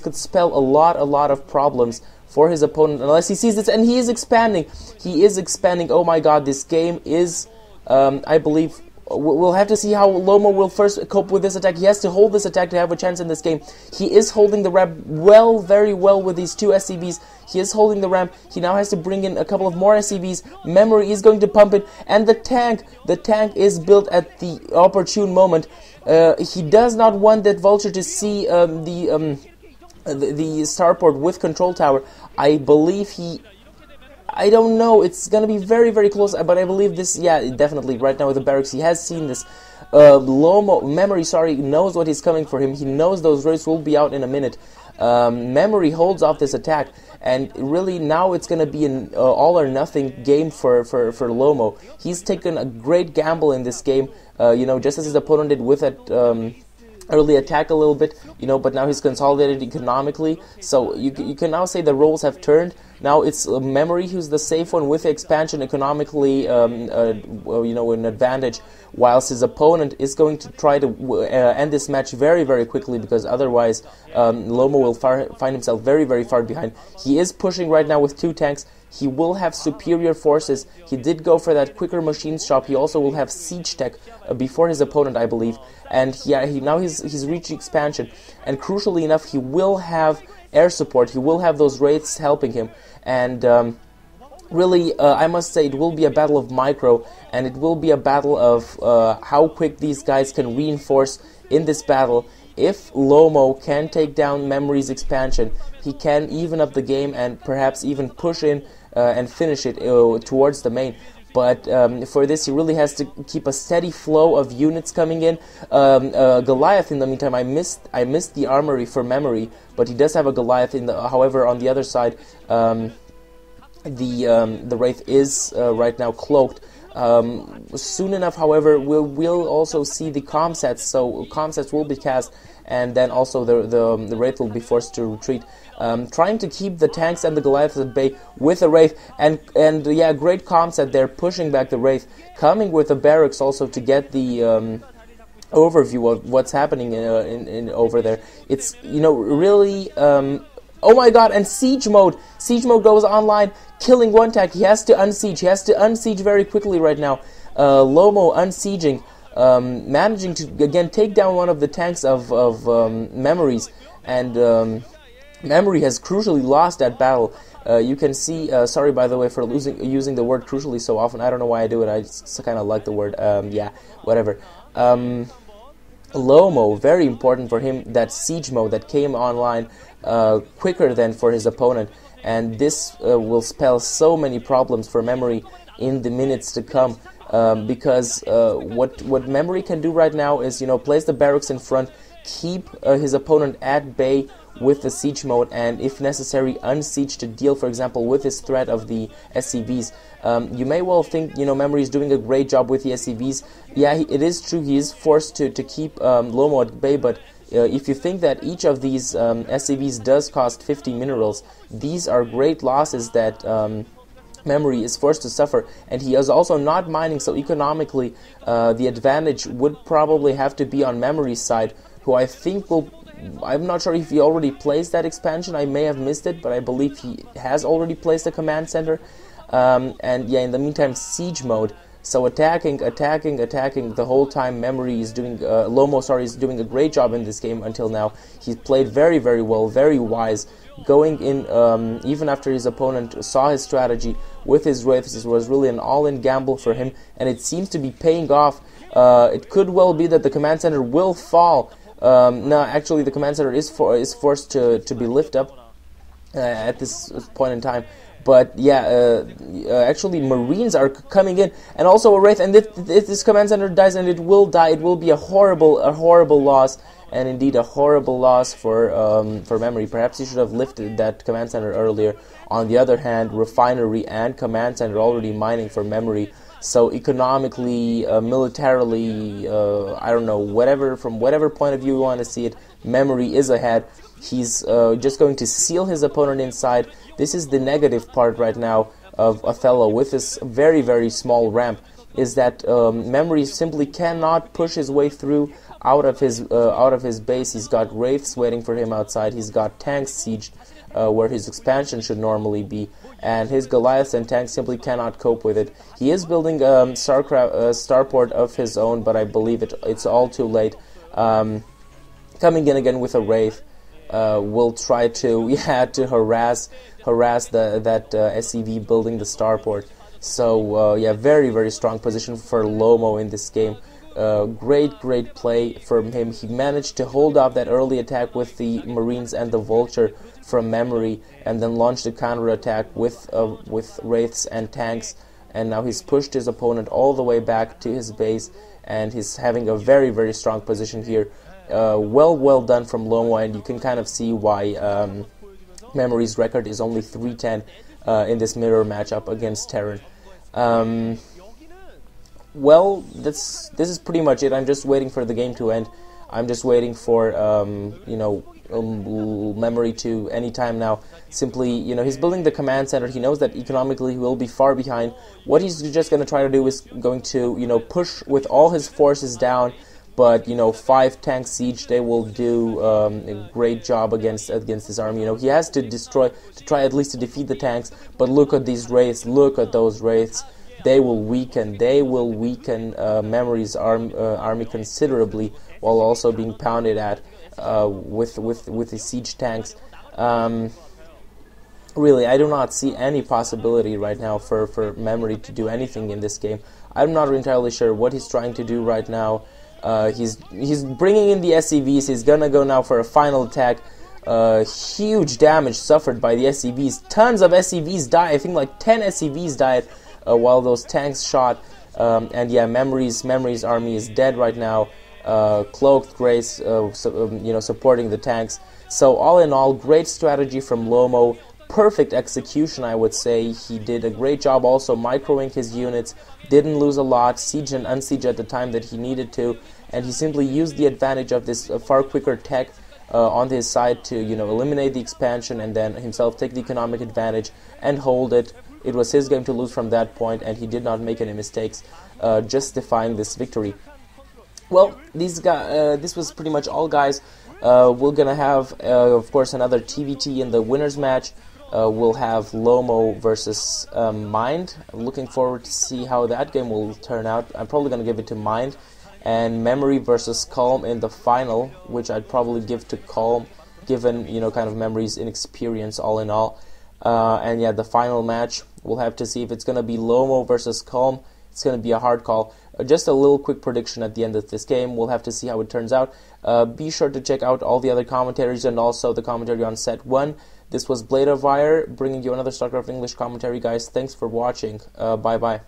could spell a lot of problems for his opponent unless he sees this, and he is expanding. He is expanding. Oh my god, this game is, I believe, we'll have to see how Lomo will first cope with this attack. He has to hold this attack to have a chance in this game. He is holding the ramp well, very well with these two SCVs. He is holding the ramp. He now has to bring in a couple of more SCVs. Memory is going to pump it, and the tank is built at the opportune moment. He does not want that Vulture to see the starport with control tower. I believe I don't know, it's gonna be very, very close, but I believe this, yeah, definitely, right now with the barracks, he has seen this. Memory, knows what is coming for him. He knows those raids will be out in a minute. Memory holds off this attack, and really now it's gonna be an all or nothing game for Lomo. He's taken a great gamble in this game, just as his opponent did with that early attack a little bit, but now he's consolidated economically, so you can now say the roles have turned. Now it's Memory who's the safe one with the expansion economically, an advantage, whilst his opponent is going to try to end this match very, very quickly, because otherwise Lomo will find himself very, very far behind. He is pushing right now with two tanks. He will have superior forces. He did go for that quicker machine shop. He also will have siege tech before his opponent, I believe. And now he's reached expansion. And crucially enough, he will have air support. He will have those raids helping him. And really, I must say, it will be a battle of micro, and it will be a battle of how quick these guys can reinforce in this battle. If Lomo can take down Memory's expansion, he can even up the game and perhaps even push in and finish it towards the main. But for this, he really has to keep a steady flow of units coming in. Goliath, in the meantime, I missed the armory for Memory, but he does have a Goliath. However, on the other side, the Wraith is right now cloaked. Soon enough, however, we'll also see the comsets, so comsets will be cast, and then also the Wraith will be forced to retreat. Trying to keep the tanks and the Goliaths at bay with the Wraith, and yeah, great comset there, pushing back the Wraith, coming with the barracks also to get the overview of what's happening in over there. It's really. Oh my god, and siege mode! Siege mode goes online, killing one tank. He has to unsiege. He has to unsiege very quickly right now. Lomo unsieging, managing to, again, take down one of the tanks of Memories. And Memory has crucially lost that battle. You can see, sorry by the way for using the word crucially so often. I don't know why I do it. I just kind of like the word, yeah, whatever. Lomo, very important for him, that siege mode that came online quicker than for his opponent, and this will spell so many problems for Memory in the minutes to come, because what Memory can do right now is place the barracks in front, keep his opponent at bay with the siege mode, and if necessary unsiege to deal, for example, with his threat of the SCVs. You may well think Memory is doing a great job with the SCVs. Yeah, it is true, he is forced to keep Lomo at bay, but if you think that each of these SCVs does cost 50 minerals, these are great losses that Memory is forced to suffer, and he is also not mining, so economically the advantage would probably have to be on Memory's side, who I think will... I'm not sure if he already placed that expansion. I may have missed it, but I believe he has already placed a command center. And yeah, in the meantime, siege mode. So attacking the whole time. Memory is doing, Lomo, is doing a great job in this game until now. He's played very, very well, very wise, going in even after his opponent saw his strategy with his Wraiths. This was really an all-in gamble for him, and it seems to be paying off. It could well be that the command center will fall. No, actually, the command center is forced to be lifted up at this point in time. But yeah, actually, Marines are coming in, and also a Wraith. And if this command center dies, and it will die, it will be a horrible loss, and indeed a horrible loss for Memory. Perhaps he should have lifted that command center earlier. On the other hand, refinery and command center already mining for Memory. So economically, militarily, I don't know, from whatever point of view you want to see it, Memory is ahead. He's just going to seal his opponent inside. This is the negative part right now of Othello with this very, very small ramp, is that Memory simply cannot push his way through. out of his base. He's got wraiths waiting for him outside. He's got tanks sieged where his expansion should normally be, and his Goliaths and tanks simply cannot cope with it. He is building a starport of his own, but I believe it's all too late. Coming in again with a wraith will try to to harass that SCV building the starport. So very, very strong position for Lomo in this game. Great play from him. He managed to hold off that early attack with the Marines and the Vulture from memory, and then launched a counterattack with wraiths and tanks. And now he's pushed his opponent all the way back to his base, and he's having a very, very strong position here. Well done from Lomo, and you can kind of see why Memory's record is only 3-10 in this mirror matchup against Terran. Well, this is pretty much it. I'm just waiting for the game to end. I'm just waiting for Memory to anytime now. Simply, he's building the command center. He knows that economically he will be far behind. What he's just going to try to do is going to push with all his forces down. But 5 tank siege, they will do a great job against this army. He has to try at least to defeat the tanks. But look at these wraiths. Look at those wraiths. They will weaken. Memory's army considerably, while also being pounded at with the siege tanks. Really, I do not see any possibility right now for Memory to do anything in this game. I'm not entirely sure what he's trying to do right now. He's bringing in the SCVs. He's gonna go now for a final attack. Huge damage suffered by the SCVs. Tons of SCVs died. I think like 10 SCVs died while those tanks shot. And yeah, Memory's army is dead right now. Cloaked Grace, supporting the tanks. So all in all, great strategy from Lomo. Perfect execution, I would say. He did a great job also microing his units. Didn't lose a lot. Siege and unsiege at the time that he needed to. And he simply used the advantage of this far quicker tech on his side to eliminate the expansion, and then himself take the economic advantage and hold it. It was his game to lose from that point, and he did not make any mistakes, justifying this victory. Well, this was pretty much all, guys. We're gonna have, of course, another TVT in the winners match. We'll have Lomo versus Mind. I'm looking forward to see how that game will turn out. I'm probably gonna give it to Mind. And Memory versus Calm in the final, which I'd probably give to Calm, given kind of Memory's inexperience all in all. And yeah, the final match, we'll have to see if it's gonna be Lomo versus Calm. It's gonna be a hard call. Just a little quick prediction at the end of this game. We'll have to see how it turns out. Be sure to check out all the other commentaries and also the commentary on set 1. This was Blade of Fire, bringing you another StarCraft English commentary, guys. Thanks for watching. Bye-bye.